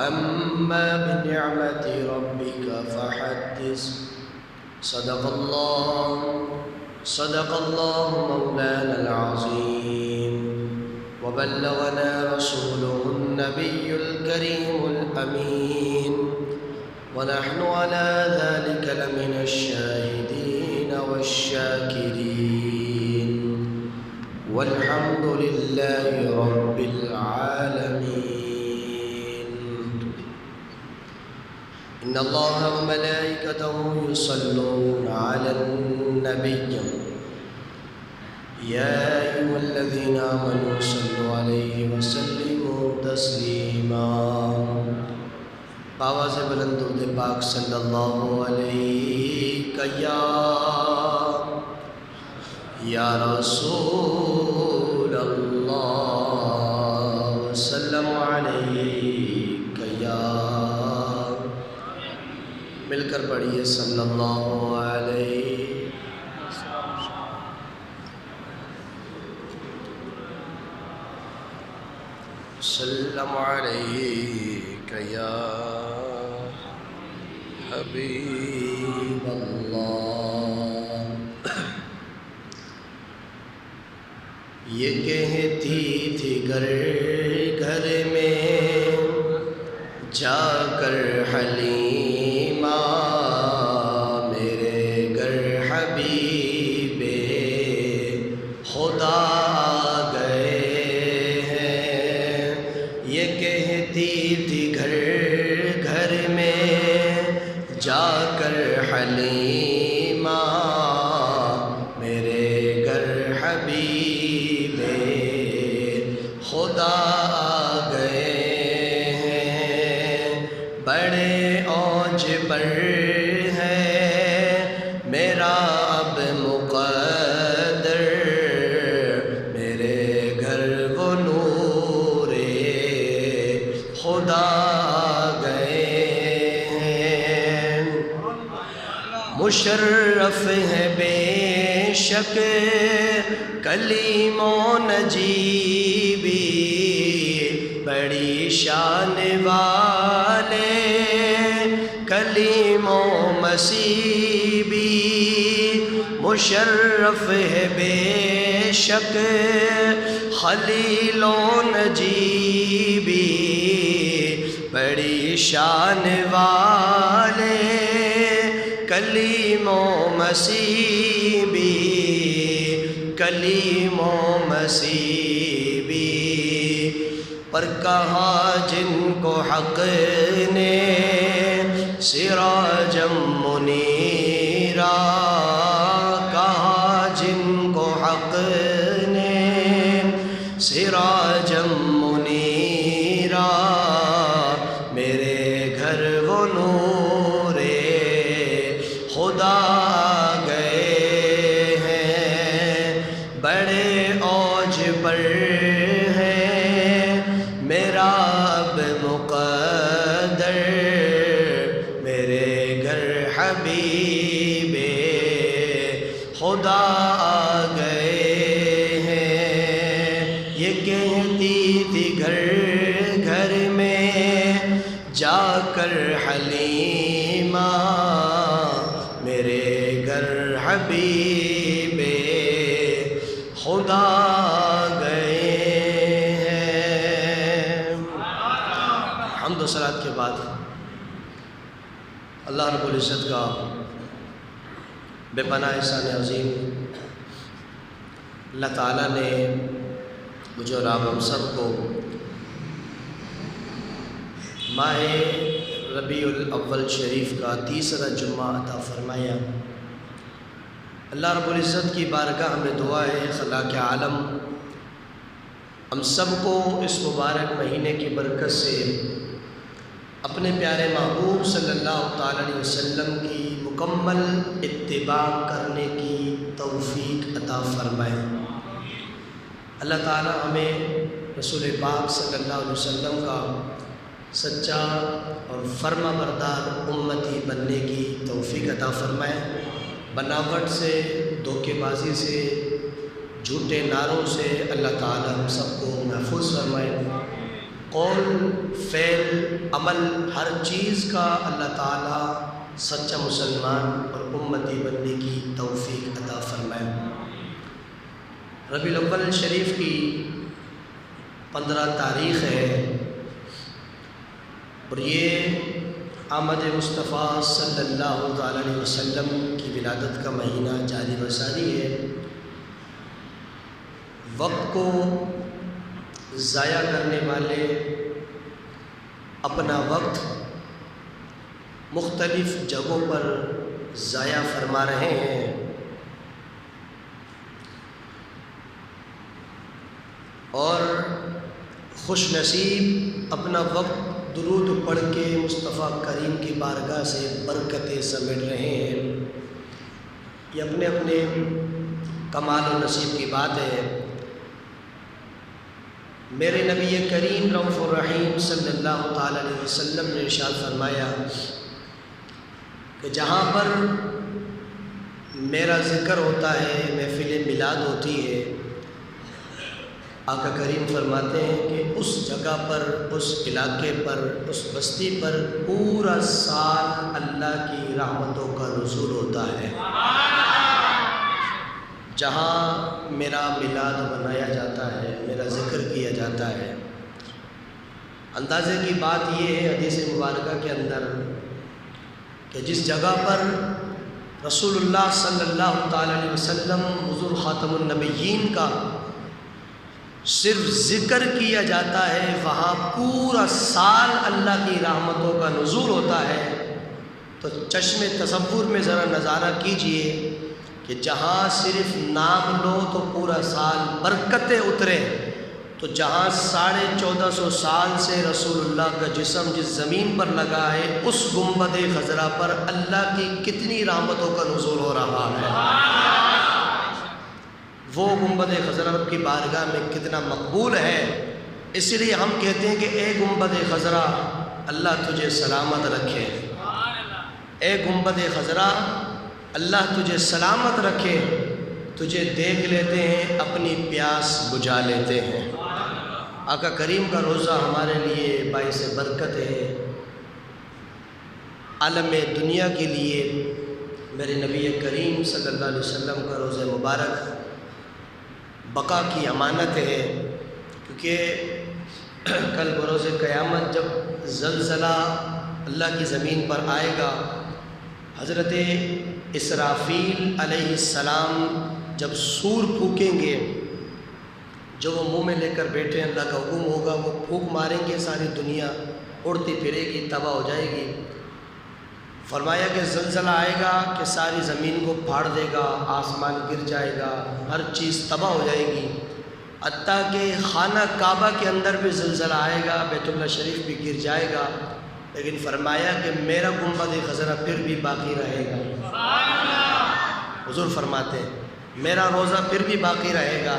أما بنعمة ربك فحدث. صدق الله مولانا العظيم، وبلغنا رسوله النبي الكريم الأمين، ونحن على ذلك لمن الشاهدين والشاكرين، والحمد لله رب العالمين. إن الله وملائكته يصلون على النبي يا أيها الذين آمنوا صلوا عليه وسلموا تسليما. آواز بلند درود پاک صلی اللہ علیہ یا رسول اللہ وسلم علیک یا. مل کر پڑھیے صلی اللہ علیہ وسلم علیک یا حبیب اللہ. یہ کہتی تھی گھر گھر میں جا کر حلیمہ، میرے گھر حبیب خدا گئے ہیں. یہ کہتی تھی گھر گھر میں جا کر حلیمہ، میرے گھر حبیب خدا گئے ہیں. بڑے اوج پر ہے میرا اب مقدر، میرے گھر وہ نور خدا گئے ہیں. مشرف ہے بے شک کلیم و نجیبی، بڑی شان والے کلیم و مسیبی. مشرف ہے بے شک خلیل و نجیبی، بڑی شان والے کلیم و مسیبی، کلیم و مسیبی. پر کہا جن کو حق نے سراجم منیرا، کہا جن کو حق نے سراجم منیرا، میرے گھر وہ نور خدا گئے ہیں. بڑے اوج پر ہے میرا اب مقدر، میرے گھر حبیب خدا گئے ہیں. یہ کہتی تھی گھر گھر میں جا کر حلیمہ، میرے گھر حبیب خدا گئے ہیں. حمد و صلوات کے بعد اللہ رب العزت کا بے پناہ احسان عظیم. اللہ تعالیٰ نے مجھے اور آپ ہم سب کو ماہ ربیع الاول شریف کا تیسرا جمعہ عطا فرمایا. اللہ رب العزت کی بارگاہ میں دعا ہے خلا کے عالم ہم سب کو اس مبارک مہینے کی برکت سے اپنے پیارے محبوب صلی اللہ تعالی علیہ وسلم کی مکمل اتباع کرنے کی توفیق عطا فرمائے. اللہ تعالی ہمیں رسول پاک صلی اللہ علیہ وسلم کا سچا اور فرما بردار امتی بننے کی توفیق عطا فرمائے. بناوٹ سے، دھوکے بازی سے، جھوٹے نعروں سے اللہ تعالی ہم سب کو محفوظ فرمائے. قول، فعل، عمل، ہر چیز کا اللہ تعالیٰ سچا مسلمان اور امتی بننے کی توفیق عطا فرمائے۔ ربیع الاول شریف کی 15 تاریخ ہے اور یہ آمد مصطفیٰ صلی اللہ علیہ وسلم کی ولادت کا مہینہ جاری وساری ہے۔ وقت کو ضائع کرنے والے اپنا وقت مختلف جگہوں پر ضائع فرما رہے ہیں، اور خوش نصیب اپنا وقت درود پڑھ کے مصطفیٰ کریم کی بارگاہ سے برکتیں سمیٹ رہے ہیں۔ یہ اپنے اپنے کمال و نصیب کی بات ہے۔ میرے نبی کریم رؤوف الرحیم صلی اللہ تعالی علیہ وسلم نے ارشاد فرمایا کہ جہاں پر میرا ذکر ہوتا ہے، محفل میلاد ہوتی ہے، آقا کریم فرماتے ہیں کہ اس جگہ پر، اس علاقے پر، اس بستی پر پورا سال اللہ کی رحمتوں کا نزول ہوتا ہے۔ جہاں میرا میلاد منایا جاتا ہے، میرا ذکر کیا جاتا ہے۔ اندازے کی بات یہ ہے حدیث مبارکہ کے اندر کہ جس جگہ پر رسول اللہ صلی اللہ تعالی علیہ وسلم حضور خاتم النبیین کا صرف ذکر کیا جاتا ہے، وہاں پورا سال اللہ کی رحمتوں کا نزول ہوتا ہے۔ تو چشم تصور میں ذرا نظارہ کیجئے کہ جہاں صرف نام لو تو پورا سال برکتیں اترے، تو جہاں 1450 سال سے رسول اللہ کا جسم جس زمین پر لگا ہے، اس گنبد خضرا پر اللہ کی کتنی رحمتوں کا نزول ہو رہا ہے۔ وہ گنبد خضرا رب کی بارگاہ میں کتنا مقبول ہے۔ اس لیے ہم کہتے ہیں کہ اے گنبد خضرا، اللہ تجھے سلامت رکھے۔ اے گنبد خضرا، اللہ تجھے سلامت رکھے۔ تجھے دیکھ لیتے ہیں، اپنی پیاس بجھا لیتے ہیں۔ آقا کریم کا روزہ ہمارے لیے باعث برکت ہے۔ عالم دنیا کے لیے میرے نبی کریم صلی اللہ علیہ وسلم کا روزہ مبارک بقا کی امانت ہے، کیونکہ کل بروز قیامت جب زلزلہ اللہ کی زمین پر آئے گا، حضرت اسرافیل علیہ السلام جب سور پھونکیں گے، جو وہ منہ میں لے کر بیٹھے ہیں، اللہ کا حکم ہوگا، وہ پھونک ماریں گے، ساری دنیا اڑتی پھرے گی، تباہ ہو جائے گی۔ فرمایا کہ زلزلہ آئے گا کہ ساری زمین کو پھاڑ دے گا، آسمان گر جائے گا، ہر چیز تباہ ہو جائے گی، حتیٰ کہ خانہ کعبہ کے اندر بھی زلزلہ آئے گا، بیت اللہ شریف بھی گر جائے گا، لیکن فرمایا کہ میرا گنبد خضرا پھر بھی باقی رہے گا۔ حضور فرماتے ہیں میرا روزہ پھر بھی باقی رہے گا۔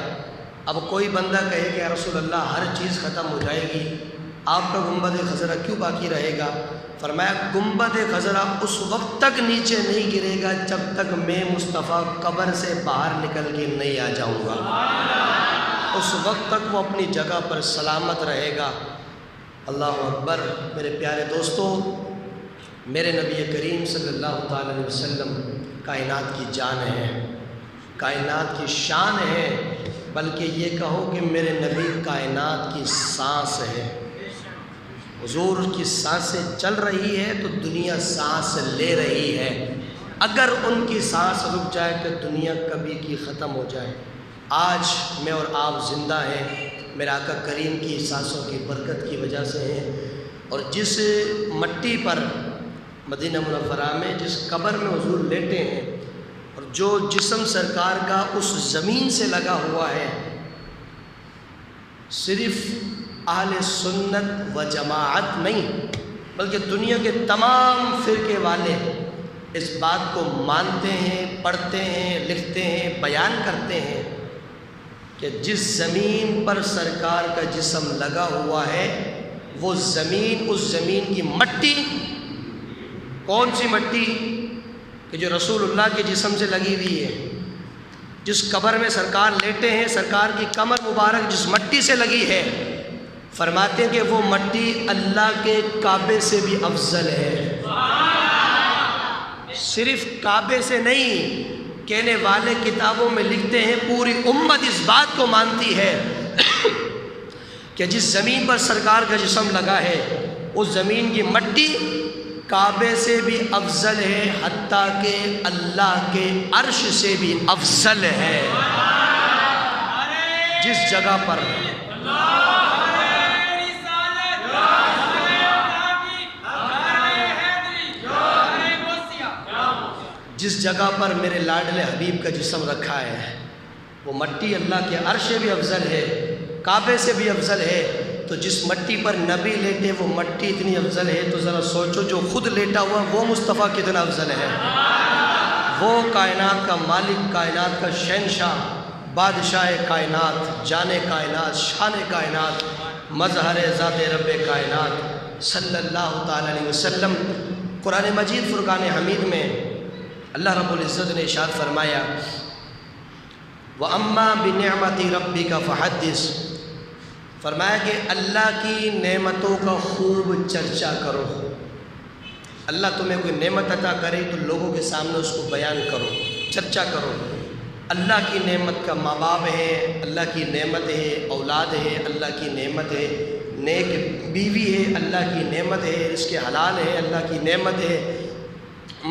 اب کوئی بندہ کہے کہ یا رسول اللہ ہر چیز ختم ہو جائے گی، آپ کا گنبد خضرا کیوں باقی رہے گا؟ فرمایا گنبد خضرا اس وقت تک نیچے نہیں گرے گا جب تک میں مصطفیٰ قبر سے باہر نکل کے نہیں آ جاؤں گا۔ اس وقت تک وہ اپنی جگہ پر سلامت رہے گا۔ اللہ اکبر۔ میرے پیارے دوستو، میرے نبی کریم صلی اللہ تعالی علیہ وسلم کائنات کی جان ہے، کائنات کی شان ہے، بلکہ یہ کہو کہ میرے نبی کائنات کی سانس ہے۔ حضور کی سانسیں چل رہی ہے تو دنیا سانس لے رہی ہے۔ اگر ان کی سانس رک جائے تو دنیا کبھی کی ختم ہو جائے۔ آج میں اور آپ زندہ ہیں، میرے آقا کریم کی سانسوں کی برکت کی وجہ سے ہیں۔ اور جس مٹی پر مدینہ منورہ میں جس قبر میں حضور لیٹے ہیں، اور جو جسم سرکار کا اس زمین سے لگا ہوا ہے، صرف اہل سنت و جماعت نہیں بلکہ دنیا کے تمام فرقے والے اس بات کو مانتے ہیں، پڑھتے ہیں، لکھتے ہیں، بیان کرتے ہیں کہ جس زمین پر سرکار کا جسم لگا ہوا ہے، وہ زمین، اس زمین کی مٹی، کون سی مٹی؟ کہ جو رسول اللہ کے جسم سے لگی ہوئی ہے، جس قبر میں سرکار لیٹے ہیں، سرکار کی کمر مبارک جس مٹی سے لگی ہے، فرماتے ہیں کہ وہ مٹی اللہ کے کعبے سے بھی افضل ہے۔ صرف کعبے سے نہیں، کہنے والے کتابوں میں لکھتے ہیں پوری امت اس بات کو مانتی ہے کہ جس زمین پر سرکار کا جسم لگا ہے اس زمین کی مٹی کعبے سے بھی افضل ہے، حتیٰ کہ اللہ کے عرش سے بھی افضل ہے۔ جس جگہ پر جس جگہ پر میرے لاڈلے حبیب کا جسم رکھا ہے وہ مٹی اللہ کے عرش سے بھی افضل ہے، کعبے سے بھی افضل ہے، تو جس مٹی پر نبی لیٹے وہ مٹی اتنی افضل ہے تو ذرا سوچو جو خود لیٹا ہوا وہ مصطفیٰ کتنا افضل ہے۔ وہ کائنات کا مالک، کائنات کا شہنشاہ، بادشاہ کائنات، جان کائنات، شان کائنات، مظہر ذات رب کائنات صلی اللہ تعالی علیہ وسلم۔ قرآن مجید فرقان حمید میں اللہ رب العزت نے ارشاد فرمایا وَأَمَّا بِنِعْمَةِ رَبِّكَ فَحَدِّثْ، فرمایا کہ اللہ کی نعمتوں کا خوب چرچا کرو۔ اللہ تمہیں کوئی نعمت عطا کرے تو لوگوں کے سامنے اس کو بیان کرو، چرچا کرو۔ اللہ کی نعمت کا ماں باپ ہے، اللہ کی نعمت ہے اولاد ہے، اللہ کی نعمت ہے نیک بیوی ہے، اللہ کی نعمت ہے اس کے حلال ہے، اللہ کی نعمت ہے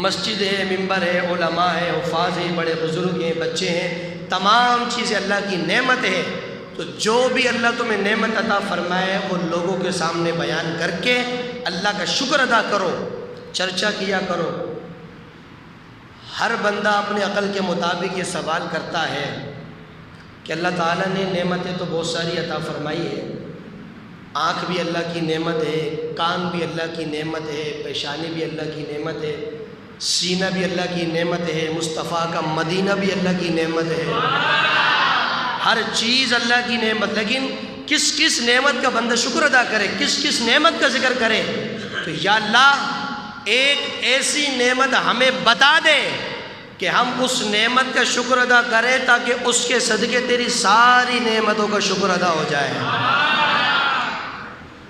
مسجد ہے، ممبر ہے، علماء ہے، حفاظ ہے، بڑے بزرگ ہیں، بچے ہیں، تمام چیزیں اللہ کی نعمت ہے۔ تو جو بھی اللہ تمہیں نعمت عطا فرمائے وہ لوگوں کے سامنے بیان کر کے اللہ کا شکر ادا کرو، چرچا کیا کرو۔ ہر بندہ اپنے عقل کے مطابق یہ سوال کرتا ہے کہ اللہ تعالیٰ نے نعمتیں تو بہت ساری عطا فرمائی ہے، آنکھ بھی اللہ کی نعمت ہے، کان بھی اللہ کی نعمت ہے، پیشانی بھی اللہ کی نعمت ہے، سینہ بھی اللہ کی نعمت ہے، مصطفیٰ کا مدینہ بھی اللہ کی نعمت ہے، ہر چیز اللہ کی نعمت۔ لیکن کس کس نعمت کا بندہ شکر ادا کرے، کس کس نعمت کا ذکر کرے؟ تو یا اللہ ایک ایسی نعمت ہمیں بتا دے کہ ہم اس نعمت کا شکر ادا کریں تاکہ اس کے صدقے تیری ساری نعمتوں کا شکر ادا ہو جائے۔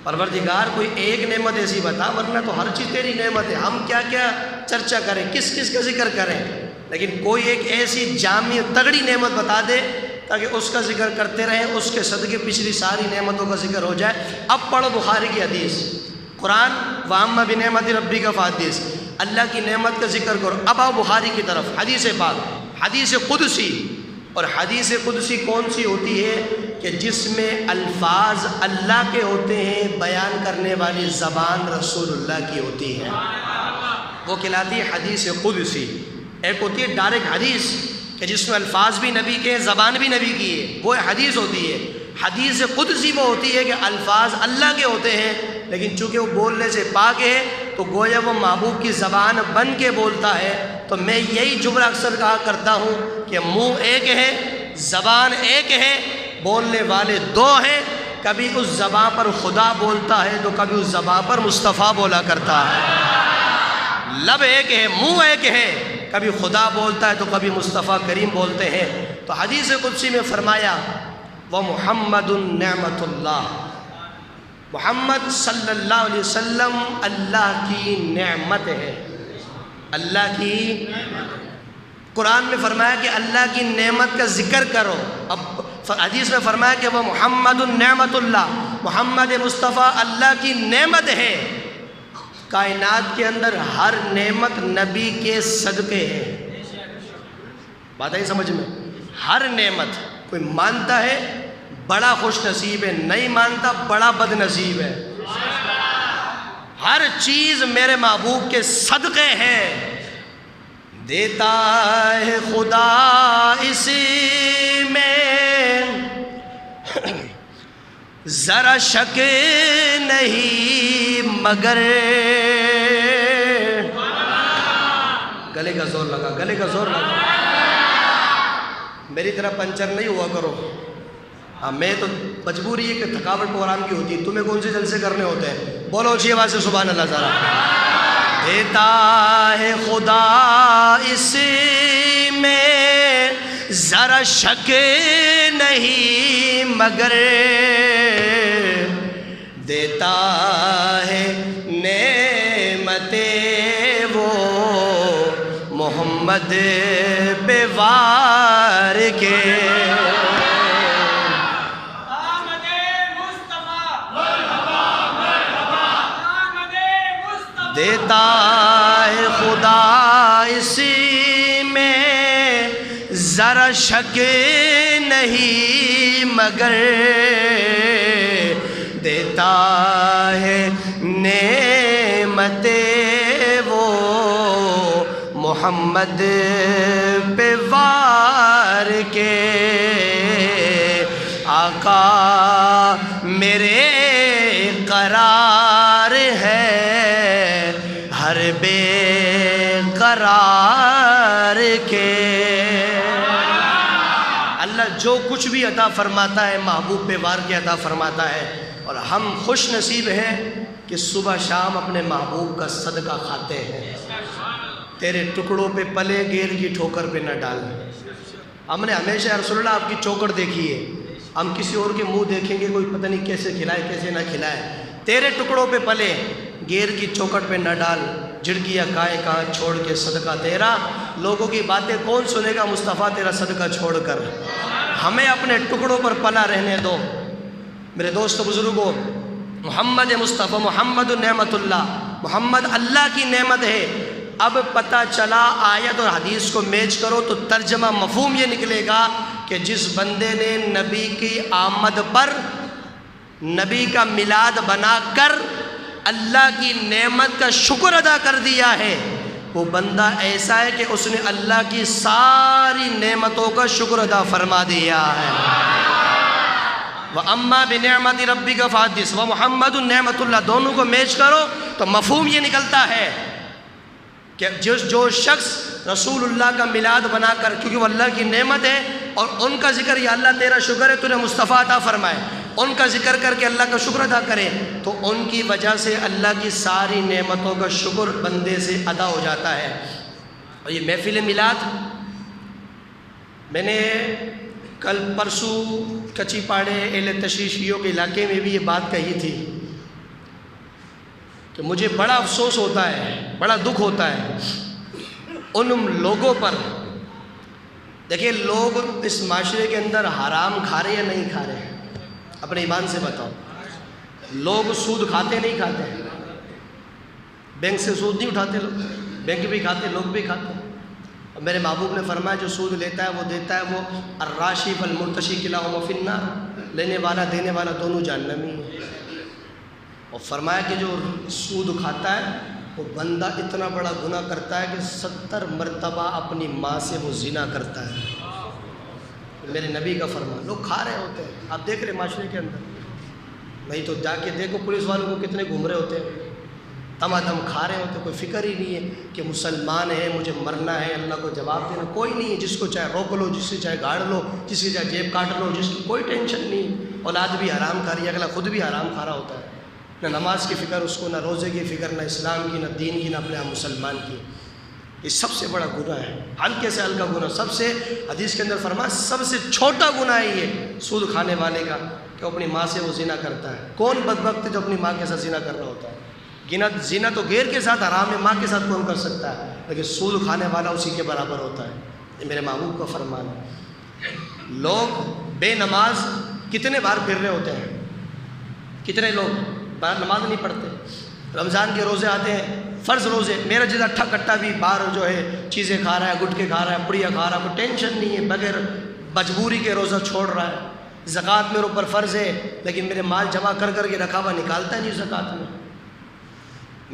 پروردگار کوئی ایک نعمت ایسی بتا، ورنہ تو ہر چیز تیری نعمت ہے، ہم کیا کیا چرچا کریں، کس کس کا ذکر کریں؟ لیکن کوئی ایک ایسی جامع تگڑی نعمت بتا دے تاکہ اس کا ذکر کرتے رہیں، اس کے صدقے پچھلی ساری نعمتوں کا ذکر ہو جائے۔ اب پڑھو بخاری کی حدیث، قرآن وَأَمَّا بِنِعْمَةِ رَبِّكَ فَحَدِّثْ، اللہ کی نعمت کا ذکر کرو۔ اب آؤ بخاری کی طرف، حدیث پاک، حدیث قدسی۔ اور حدیث قدسی کون سی ہوتی ہے کہ جس میں الفاظ اللہ کے ہوتے ہیں، بیان کرنے والی زبان رسول اللہ کی ہوتی ہے، وہ کہلاتی ہے حدیث قدسی۔ ایک ہوتی ہے ڈائریکٹ حدیث کہ جس میں الفاظ بھی نبی کے ہیں، زبان بھی نبی کی ہے، وہ حدیث ہوتی ہے۔ حدیث قدسی وہ ہوتی ہے کہ الفاظ اللہ کے ہوتے ہیں لیکن چونکہ وہ بولنے سے پاک ہے تو گویا وہ محبوب کی زبان بن کے بولتا ہے۔ تو میں یہی جملہ اکثر کہا کرتا ہوں کہ منہ ایک ہے، زبان ایک ہے، بولنے والے دو ہیں۔ کبھی اس زبان پر خدا بولتا ہے تو کبھی اس زبان پر مصطفیٰ بولا کرتا ہے۔ لب ایک ہے، منہ ایک ہے، کبھی خدا بولتا ہے تو کبھی مصطفیٰ کریم بولتے ہیں۔ تو حدیث قدسی میں فرمایا وَمُحَمَّدٌ نِعْمَةُ اللَّهِ، محمد صلی اللہ علیہ وسلم اللہ کی نعمت ہے، اللہ کی۔ قرآن میں فرمایا کہ اللہ کی نعمت کا ذکر کرو۔ اب حدیث میں فرمایا کہ وہ محمد نعمت اللہ، محمد مصطفیٰ اللہ کی نعمت ہے۔ کائنات کے اندر ہر نعمت نبی کے صدقے ہے۔ بات آئی سمجھ میں؟ ہر نعمت، کوئی مانتا ہے بڑا خوش نصیب ہے، نہیں مانتا بڑا بد نصیب ہے۔ ہر چیز میرے محبوب کے صدقے ہیں۔ دیتا ہے خدا اسی میں ذرا شک نہیں مگر، گلے کا زور لگا، گلے کا زور لگا، میری طرح پنچر نہیں ہوا کرو۔ ہاں میں تو مجبوری ہے کہ تھکاوٹ پروگرام کی ہوتی ہے، تمہیں کون سے جلسے کرنے ہوتے ہیں؟ بولو اچھی آواز سے سبحان اللہ ذرا۔ دیتا ہے خدا اس میں ذرا شک نہیں مگر، دیتا ہے نعمتیں وہ محمد پہ وار کے، دیتا ہے خدا اسی میں ذرا شک نہیں، مگر دیتا ہے نعمتیں وہ محمد پہ وار کے، آقا میرے قرار ہے ہر بے قرار کے۔ اللہ جو کچھ بھی عطا فرماتا ہے محبوب پہ وار کے عطا فرماتا ہے، اور ہم خوش نصیب ہیں کہ صبح شام اپنے محبوب کا صدقہ کھاتے ہیں۔ تیرے ٹکڑوں پہ پلے گیر کی ٹھوکر پہ نہ ڈال، ہم نے ہمیشہ یا رسول اللہ آپ کی چوکڑ دیکھی ہے، ہم کسی اور کے منہ دیکھیں گے کوئی پتہ نہیں کیسے کھلائے کیسے نہ کھلائے، تیرے ٹکڑوں پہ پلے گیر کی چوکٹ پہ نہ ڈال، جھڑکیاں کائے کہاں چھوڑ کے صدقہ تیرا، لوگوں کی باتیں کون سنے گا مصطفیٰ تیرا صدقہ چھوڑ کر، ہمیں اپنے ٹکڑوں پر پلا رہنے دو۔ میرے دوست بزرگوں، محمد مصطفیٰ، محمد نعمت اللہ، محمد اللہ کی نعمت ہے۔ اب پتہ چلا آیت اور حدیث کو میچ کرو تو ترجمہ مفہوم یہ نکلے گا کہ جس بندے نے نبی کی آمد پر نبی کا میلاد بنا کر اللہ کی نعمت کا شکر ادا کر دیا ہے، وہ بندہ ایسا ہے کہ اس نے اللہ کی ساری نعمتوں کا شکر ادا فرما دیا ہے۔ وَأَمَّا بِنِعْمَةِ رَبِّكَ فَحَدِّثْ وَمُحَمَّدٌ نعمت اللہ، دونوں کو میچ کرو تو مفہوم یہ نکلتا ہے کہ جو شخص رسول اللہ کا میلاد بنا کر، کیونکہ وہ اللہ کی نعمت ہے اور ان کا ذکر، یا اللہ تیرا شکر ہے تو نے مصطفیٰ عطا فرمائے، ان کا ذکر کر کے اللہ کا شکر ادا کرے تو ان کی وجہ سے اللہ کی ساری نعمتوں کا شکر بندے سے ادا ہو جاتا ہے۔ اور یہ محفل میلاد میں نے کل پرسوں کچی پاڑے اہل تشیشیوں کے علاقے میں بھی یہ بات کہی تھی کہ مجھے بڑا افسوس ہوتا ہے، بڑا دکھ ہوتا ہے ان لوگوں پر۔ دیکھیں لوگ اس معاشرے کے اندر حرام کھا رہے یا نہیں کھا رہے؟ اپنے ایمان سے بتاؤ، لوگ سود کھاتے نہیں کھاتے؟ بینک سے سود نہیں اٹھاتے لوگ؟ بینک بھی کھاتے، لوگ بھی کھاتے۔ اور میرے محبوب نے فرمایا جو سود لیتا ہے وہ دیتا ہے، وہ الراشی والمرتشی کلاہما فی النار، لینے والا دینے والا دونوں جہنمی ہیں۔ اور فرمایا کہ جو سود کھاتا ہے وہ بندہ اتنا بڑا گناہ کرتا ہے کہ 70 مرتبہ اپنی ماں سے وہ زنا کرتا ہے۔ میرے نبی کا فرمان، لوگ کھا رہے ہوتے ہیں، آپ دیکھ رہے معاشرے کے اندر، نہیں تو جا کے دیکھو پولیس والوں کو کتنے گھوم رہے ہوتے ہیں، دم کھا رہے ہوتے ہیں، کوئی فکر ہی نہیں ہے کہ مسلمان ہے مجھے مرنا ہے، اللہ کو جواب دینا، کوئی نہیں ہے، جس کو چاہے روک لو، جس سے چاہے گاڑ لو، جس کی چاہے جیب کاٹ لو، جس کی کوئی ٹینشن نہیں۔ اولاد بھی حرام کھا رہی ہے، اگلا خود بھی حرام کھا رہا ہوتا ہے، نہ نماز کی فکر اس کو، نہ روزے کی فکر، نہ اسلام کی، نہ دین کی، نہ اپنے مسلمان کی۔ یہ سب سے بڑا گناہ ہے، ہلکے سے ہلکا گناہ، سب سے حدیث کے اندر فرمایا سب سے چھوٹا گناہ ہے یہ سود کھانے والے کا، کہ اپنی ماں سے وہ زنا کرتا ہے۔ کون بدبخت ہے جو اپنی ماں کے ساتھ زنا کر رہا ہوتا ہے؟ زنا تو غیر کے ساتھ حرام ہے، ماں کے ساتھ کون کر سکتا ہے؟ لیکن سود کھانے والا اسی کے برابر ہوتا ہے۔ یہ میرے محبوب کا فرمان ہے۔ لوگ بے نماز کتنے بار پھر رہے ہوتے ہیں، کتنے لوگ نماز نہیں پڑھتے، رمضان کے روزے آتے ہیں، فرض روزے، میرا جیسا اٹھا کٹا بھی باہر جو ہے چیزیں کھا رہا ہے، گٹکے کھا رہا ہے، پڑیا کھا رہا ہے، کوئی ٹینشن نہیں ہے، بغیر مجبوری کے روزہ چھوڑ رہا ہے۔ زکوٰۃ میرے اوپر فرض ہے لیکن میرے مال جمع کر کے رکھا ہوا نکالتا نہیں زکوٰۃ میں۔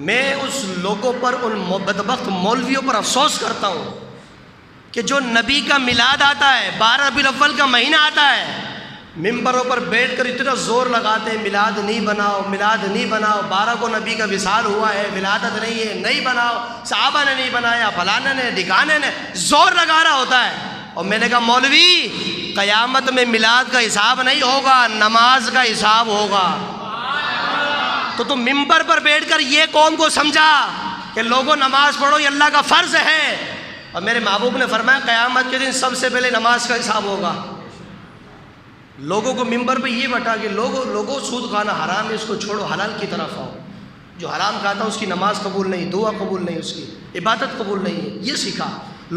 میں اس لوگوں پر، ان بدبخت مولویوں پر افسوس کرتا ہوں کہ جو نبی کا میلاد آتا ہے، 12 ربیع الاول کا مہینہ آتا ہے، ممبروں پر بیٹھ کر اتنا زور لگاتے ہیں میلاد نہیں بناؤ، میلاد نہیں بناؤ، 12 کو نبی کا وصال ہوا ہے، ولادت نہیں ہے، نہیں بناؤ، صحابہ نے نہیں بنایا، فلانے نے ڈھکانے نے، زور لگا رہا ہوتا ہے۔ اور میں نے کہا مولوی قیامت میں میلاد کا حساب نہیں ہوگا، نماز کا حساب ہوگا۔ تو تم ممبر پر بیٹھ کر یہ قوم کو سمجھا کہ لوگوں نماز پڑھو، یہ اللہ کا فرض ہے، اور میرے محبوب نے فرمایا قیامت کے دن سب سے پہلے نماز کا حساب ہوگا۔ لوگوں کو منبر پہ یہ بتا کہ لوگوں سود کھانا حرام ہے، اس کو چھوڑو، حلال کی طرف آؤ۔ جو حرام کھاتا اس کی نماز قبول نہیں، دعا قبول نہیں، اس کی عبادت قبول نہیں ہے۔ یہ سکھا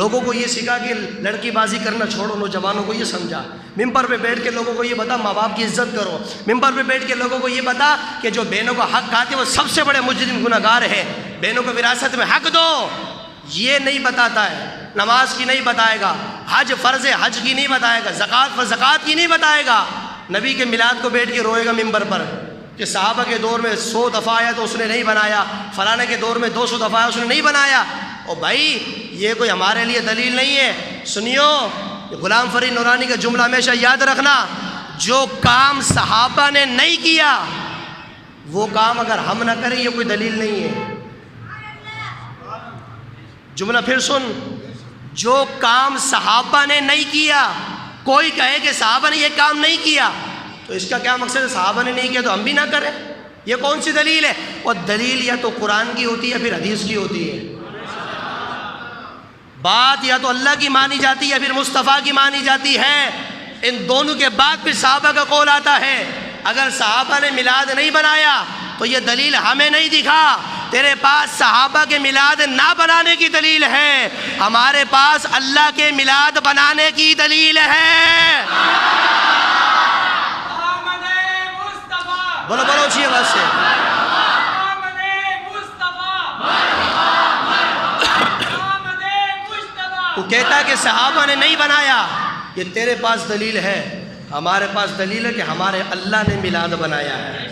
لوگوں کو، یہ سکھا کہ لڑکی بازی کرنا چھوڑو، نوجوانوں کو یہ سمجھا۔ ممبر پہ بیٹھ کے لوگوں کو یہ بتا ماں باپ کی عزت کرو۔ ممبر پہ بیٹھ کے لوگوں کو یہ بتا کہ جو بہنوں کا حق کھاتے وہ سب سے بڑے مجرم گنہگار ہیں، بہنوں کو وراثت میں حق دو۔ یہ نہیں بتاتا ہے، نماز کی نہیں بتائے گا، حج فرض ہے حج کی نہیں بتائے گا، زکوٰۃ کی نہیں بتائے گا۔ نبی کے میلاد کو بیٹھ کے روئے گا ممبر پر کہ صحابہ کے دور میں 100 دفعہ آیا تو اس نے نہیں بنایا، فلانے کے دور میں 200 دفعہ آیا اس نے نہیں بنایا۔ او بھائی یہ کوئی ہمارے لیے دلیل نہیں ہے۔ سنیو، غلام فرید نورانی کا جملہ ہمیشہ یاد رکھنا، جو کام صحابہ نے نہیں کیا وہ کام اگر ہم نہ کریں یہ کوئی دلیل نہیں ہے۔ جملہ پھر سن، جو کام صحابہ نے نہیں کیا، کوئی کہے کہ صحابہ نے یہ کام نہیں کیا تو اس کا کیا مقصد ہے؟ صحابہ نے نہیں کیا تو ہم بھی نہ کریں؟ یہ کون سی دلیل ہے؟ اور دلیل یا تو قرآن کی ہوتی ہے پھر حدیث کی ہوتی ہے۔ بات یا تو اللہ کی مانی جاتی ہے یا پھر مصطفیٰ کی مانی جاتی ہے۔ ان دونوں کے بعد پھر صحابہ کا قول آتا ہے۔ اگر صحابہ نے میلاد نہیں بنایا تو یہ دلیل ہمیں نہیں دکھا، تیرے پاس صحابہ کے میلاد نہ بنانے کی دلیل ہے، ہمارے پاس اللہ کے میلاد بنانے کی دلیل ہے۔ بولو بولو اچھی آواز سے۔ تو کہتا ہے کہ صحابہ نے نہیں بنایا، یہ تیرے پاس دلیل ہے، ہمارے پاس دلیل ہے کہ ہمارے اللہ نے میلاد بنایا ہے۔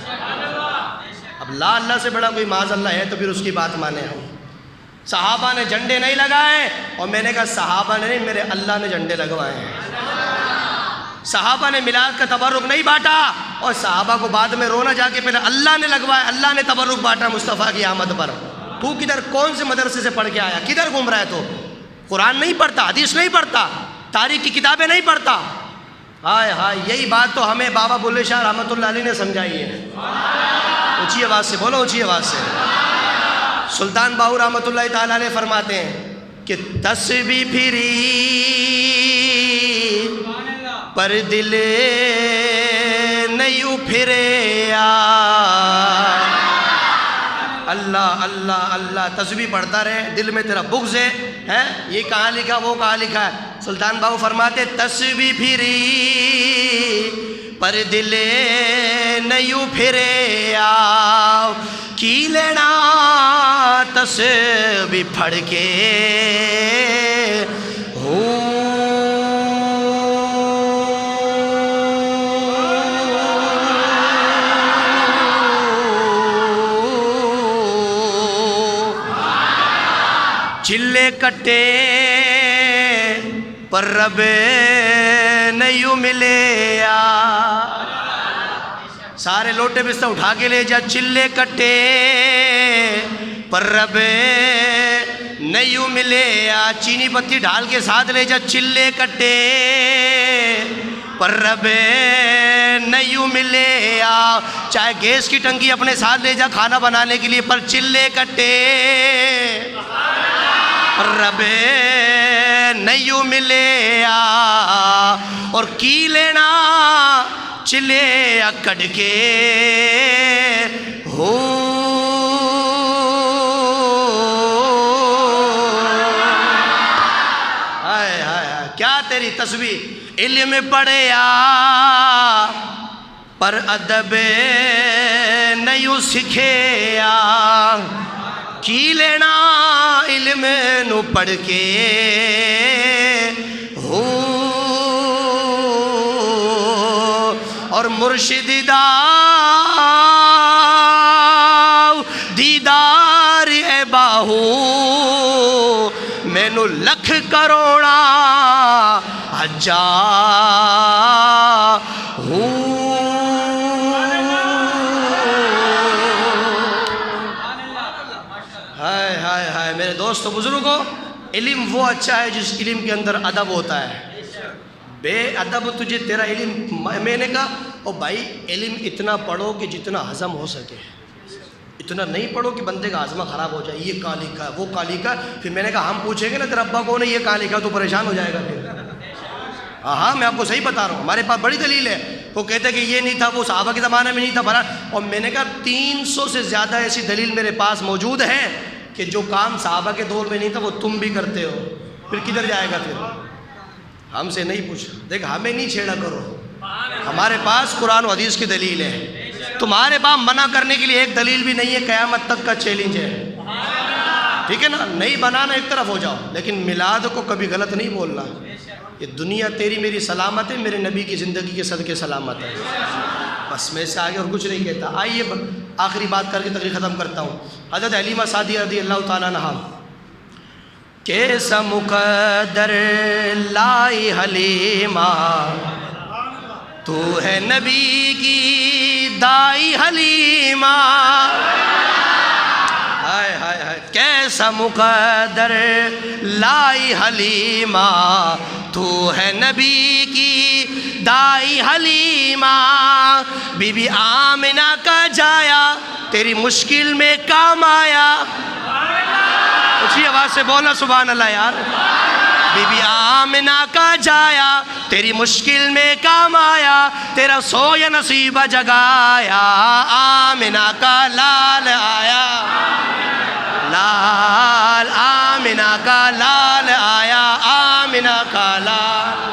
اب لا اللہ سے بڑا کوئی معاذ اللہ ہے تو پھر اس کی بات مانے ہم۔ صحابہ نے جھنڈے نہیں لگائے، اور میں نے کہا صحابہ نے نہیں، میرے اللہ نے جھنڈے لگوائے ہیں۔ صحابہ نے میلاد کا تبرک نہیں بانٹا، اور صحابہ کو بعد میں رونا جا کے پہلے اللہ نے لگوایا، اللہ نے تبرک بانٹا مصطفیٰ کی آمد پر۔ تو کدھر کون سے مدرسے سے پڑھ کے آیا؟ کدھر گھوم رہا ہے تو؟ قرآن نہیں پڑھتا، حدیث نہیں پڑھتا، تاریخ کی کتابیں نہیں پڑھتا۔ ہائے ہائے، یہی بات تو ہمیں بابا بلے شاہ رحمۃ اللہ علیہ نے سمجھائی ہے۔ اونچی آواز سے بولو، اونچی آواز سے۔ سلطان باہو رحمۃ اللہ تعالیٰ علیہ فرماتے ہیں کہ تسبیح پھری پر دل نہیں پھرے، اللہ اللہ اللہ تسبیح پڑھتا رہے، دل میں تیرا بغض ہے، یہ کہاں لکھا وہ کہاں لکھا ہے؟ سلطان باہو فرماتے تسبیح پھری پر دل نہیں پھرے، کی لینا تسبیح پڑھ کے چلے کٹے پر رب نہیں ملے، سارے لوٹے بستر اٹھا کے لے جا، چلے کٹے پر رب نہیں ملے، چینی پتی ڈال کے ساتھ لے جا، چلے کٹے پر رب نہیں ملے، چاہے گیس کی ٹنکی اپنے ساتھ لے جا کھانا بنانے کے لیے، پر چلے کٹے رب نہیں ملے، اور کی لینا چلے اکڑ کے ہو۔ ہائے ہائے، کیا تیری تسبیح، علم پڑھیا پر ادب نہیں سکھیا، کی لینا علم نو پڑھ کے ہو، اور مرشد دا دیدار اے باہو، مینو لکھ کروڑا حجا ہوں۔ ہائے ہائے ہائے میرے دوستو بزرگوں، علم وہ اچھا ہے جس علم کے اندر ادب ہوتا ہے۔ بے ادب تجھے تیرا علم، میں نے کہا او بھائی علم اتنا پڑھو کہ جتنا ہضم ہو سکے، اتنا نہیں پڑھو کہ بندے کا ہاضمہ خراب ہو جائے، یہ کہاں لکھا ہے وہ کہاں لکھا ہے، پھر میں نے کہا ہم پوچھیں گے نا تیرا ابا کون ہے، یہ کہاں لکھا، تو پریشان ہو جائے گا پھر۔ ہاں میں آپ کو صحیح بتا رہا ہوں، ہمارے پاس بڑی دلیل ہے۔ وہ کہتے کہ یہ نہیں تھا، وہ صحابہ کے زمانے میں نہیں تھا بھلا. اور میں نے کہا 300 سے زیادہ ایسی دلیل میرے پاس موجود ہے کہ جو کام صحابہ کے دور میں نہیں تھا وہ تم بھی کرتے ہو. پھر کدھر جائے گا؟ پھر ہم سے نہیں پوچھ. دیکھ ہمیں نہیں چھیڑا کرو، ہمارے پاس قرآن و حدیث کی دلیل ہے. تمہارے پاس منع کرنے کے لیے ایک دلیل بھی نہیں ہے. قیامت تک کا چیلنج ہے، ٹھیک ہے نا؟ نہیں بنانا، ایک طرف ہو جاؤ، لیکن میلاد کو کبھی غلط نہیں بولنا. یہ دنیا تیری میری سلامت ہے، میرے نبی کی زندگی کے صدقے سلامت ہے. بس میں سے آگے اور کچھ نہیں کہتا. آئیے آخری بات کر کے تقریر ختم کرتا ہوں. حضرت حلیمہ سعدیہ رضی اللہ تعالیٰ عنہا، کیسا مقدر لائی حلیمہ، تو ہے نبی کی دائی حلیمہ. ہائے ہائے ہائے، کیسا مقدر لائی حلیمہ، تو ہے نبی کی دائی حلیمہ. بی بی آمنہ کا جایا تیری مشکل میں کام آیا. اچھی آواز سے بولنا سبحان اللہ یار. بی بی آمنہ کا جایا تیری مشکل میں کام آیا، تیرا سویا نصیبہ جگایا. آمنہ کا لال آیا، لال آمنہ کا لال آیا، آمنہ کا لال.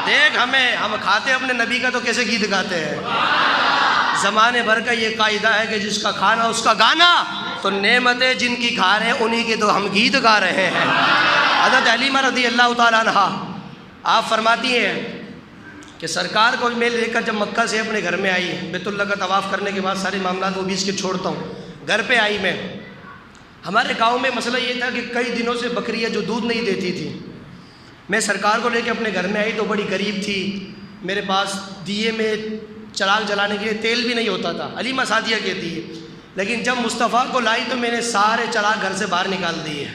دیکھ ہم کھاتے اپنے نبی کا تو کیسے گیت گاتے ہیں. زمانے بھر کا یہ قاعدہ ہے کہ جس کا کھانا اس کا گانا. تو نعمتیں جن کی کھا رہے ہیں انہی کے تو ہم گیت گا رہے ہیں. حضرت حلیمہ رضی اللہ تعالیٰ عنہا آپ فرماتی ہیں کہ سرکار کو میں لے کر جب مکہ سے اپنے گھر میں آئی، بیت اللہ کا طواف کرنے کے بعد سارے معاملات وہ 20 کے چھوڑتا ہوں، گھر پہ آئی میں. ہمارے گاؤں میں مسئلہ یہ تھا کہ کئی دنوں سے بکریاں جو دودھ نہیں دیتی تھی. میں سرکار کو لے کے اپنے گھر میں آئی تو بڑی غریب تھی، میرے پاس دیے میں چراغ جلانے کے لیے تیل بھی نہیں ہوتا تھا. حلیمہ سعدیہ کہتی ہے لیکن جب مصطفیٰ کو لائی تو میں نے سارے چراغ گھر سے باہر نکال دیے.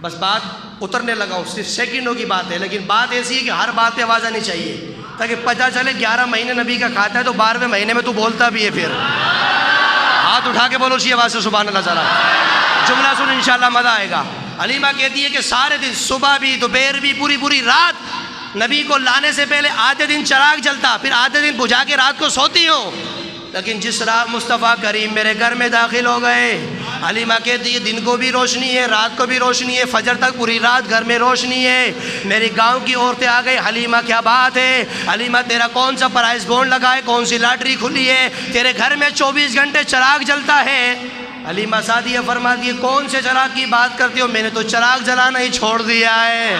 بس بات اترنے لگا ہوں، صرف سیکنڈوں کی بات ہے، لیکن بات ایسی ہے کہ ہر بات پہ آواز آنی چاہیے تاکہ پتہ چلے 11 مہینے نبی کا کھاتا ہے تو 12ویں مہینے میں تو بولتا بھی ہے. پھر ہاتھ اٹھا کے بولو اسی آواز سے سبحان اللہ. ذرا جملہ سن انشاءاللہ مزہ آئے گا. حلیمہ کہتی ہے کہ سارے دن، صبح بھی دوپہر بھی پوری رات، نبی کو لانے سے پہلے آدھے دن چراغ جلتا، پھر آدھے دن بجھا کے رات کو سوتی ہوں. لیکن جس رات مصطفیٰ کریم میرے گھر میں داخل ہو گئے، حلیمہ کہتی ہے دن کو بھی روشنی ہے، رات کو بھی روشنی ہے، فجر تک پوری رات گھر میں روشنی ہے. میری گاؤں کی عورتیں آ گئی، حلیمہ کیا بات ہے، حلیمہ تیرا کون سا پرائز بونڈ لگا ہے، کون سی لاٹری کھلی ہے، تیرے گھر میں 24 گھنٹے چراغ جلتا ہے. حلیمہ سعدیہ فرماتی ہے کون سے چراغ کی بات کرتے ہو، میں نے تو چراغ جلانا ہی چھوڑ دیا ہے.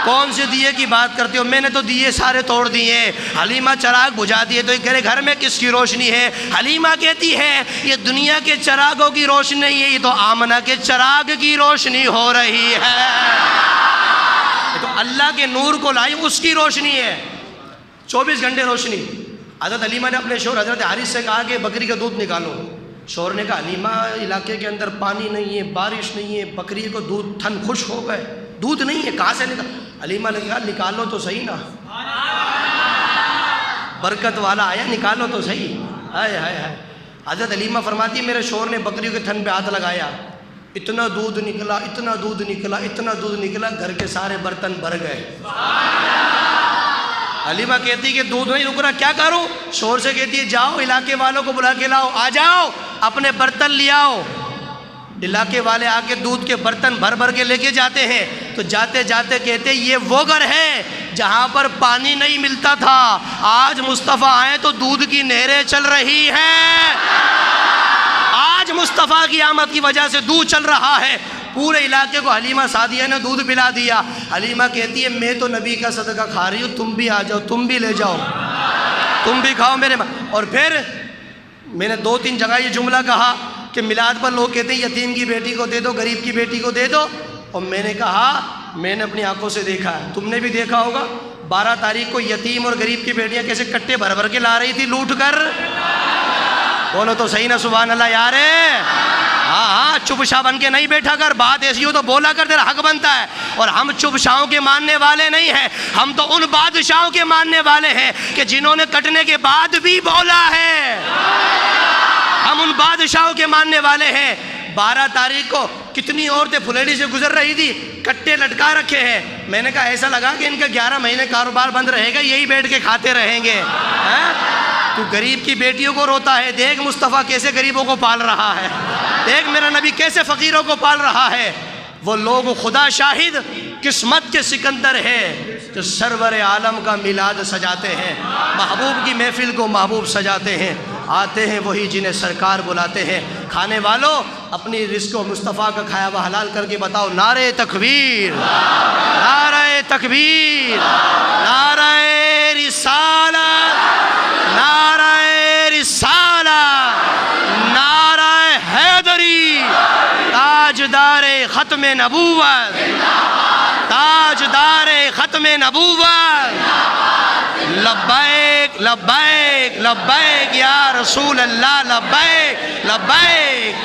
کون سے دیے کی بات کرتے ہو، میں نے تو دیے سارے توڑ دیے. حلیمہ چراغ بجھا دیے تو تیرے گھر میں کس کی روشنی ہے. حلیمہ کہتی ہے یہ دنیا کے چراغوں کی روشنی نہیں ہے، یہ تو آمنہ کے چراغ کی روشنی ہو رہی ہے. یہ تو اللہ کے نور کو لائی، اس کی روشنی ہے، 24 گھنٹے روشنی. حضرت حلیمہ نے اپنے شوہر حضرت حارث سے کہا کہ بکری کا دودھ نکالو. شوہر نے کہا حلیمہ علاقے کے اندر پانی نہیں ہے، بارش نہیں ہے، بکری کو دودھ تھن خشک ہو گئے، دودھ نہیں ہے، کہاں سے نکال. حلیمہ نے کہا نکالو تو صحیح نا، برکت والا آیا، نکالو تو صحیح. ہائے ہائے ہائے. حضرت حلیمہ فرماتی میرے شوہر نے بکریوں کے تھن پہ ہاتھ لگایا، اتنا دودھ نکلا، اتنا دودھ نکلا، اتنا دودھ نکلا، گھر کے سارے برتن بھر گئے. حلیمہ کہتی کہ دودھ نہیں رک رہا، کیا کروں. شوہر سے کہتی ہے جاؤ علاقے والوں کو بلا کے لاؤ، آ جاؤ اپنے برتن لے آؤ. علاقے والے آ کے دودھ کے برتن بھر بھر کے لے کے جاتے ہیں. تو جاتے جاتے کہتے یہ وہ گھر ہے جہاں پر پانی نہیں ملتا تھا، آج مصطفیٰ آئے تو دودھ کی نہریں چل رہی ہیں. آج مصطفیٰ کی آمد کی وجہ سے دودھ چل رہا ہے. پورے علاقے کو حلیمہ سعدیہ نے دودھ پلا دیا. حلیمہ کہتی ہے میں تو نبی کا صدقہ کھا رہی ہوں، تم بھی آ جاؤ، تم بھی لے جاؤ، تم بھی کھاؤ میرے. اور پھر میں نے 2-3 جگہ یہ جملہ کہا کہ میلاد پر لوگ کہتے ہیں یتیم کی بیٹی کو دے دو، غریب کی بیٹی کو دے دو. اور میں نے کہا میں نے اپنی آنکھوں سے دیکھا ہے، تم نے بھی دیکھا ہوگا 12 تاریخ کو یتیم اور غریب کی بیٹیاں کیسے کٹے بھر بھر کے لا رہی تھی لوٹ کر. بولو تو صحیح نا سبحان اللہ یار. ہاں چپ شاہ بن کے نہیں بیٹھا کر، بات ایسی ہو تو بولا کر، تیرا حق بنتا ہے. اور ہم چپ شاہوں کے ماننے والے نہیں ہیں، ہم تو ان بادشاہوں کے ماننے والے ہیں کہ جنہوں نے کٹنے کے بعد بھی بولا ہے. ہم ان بادشاہوں کے ماننے والے ہیں. 12 تاریخ کو کتنی عورتیں پھلیڑی سے گزر رہی تھی، کٹے لٹکا رکھے ہیں. میں نے کہا ایسا لگا کہ ان کا 11 مہینے کاروبار بند رہے گا، یہی بیٹھ کے کھاتے رہیں گے. تو غریب کی بیٹیوں کو روتا ہے. دیکھ مصطفیٰ کیسے غریبوں کو پال رہا ہے، دیکھ میرا نبی کیسے فقیروں کو پال رہا ہے. وہ لوگ خدا شاہد قسمت کے سکندر ہے جو سرور عالم کا میلاد سجاتے ہیں، محبوب کی محفل کو محبوب سجاتے ہیں. آتے ہیں وہی جنہیں سرکار بلاتے ہیں. کھانے والوں اپنی رزق و مصطفیٰ کا کھایا ہوا حلال کر کے بتاؤ نعرہ تکبیر، نعرہ تکبیر، نعرہ رسالت، نعرہ رسالت، نعرہ حیدری، تاجدار ختم نبوت، تاجدار ختم نبوت. لبیک لبیک لبیک یا رسول اللہ، لبیک لبیک.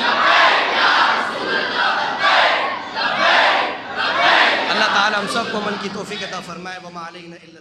اللہ تعالی ہم سب کو من کی توفیق عطا فرمائے. وما علینا الا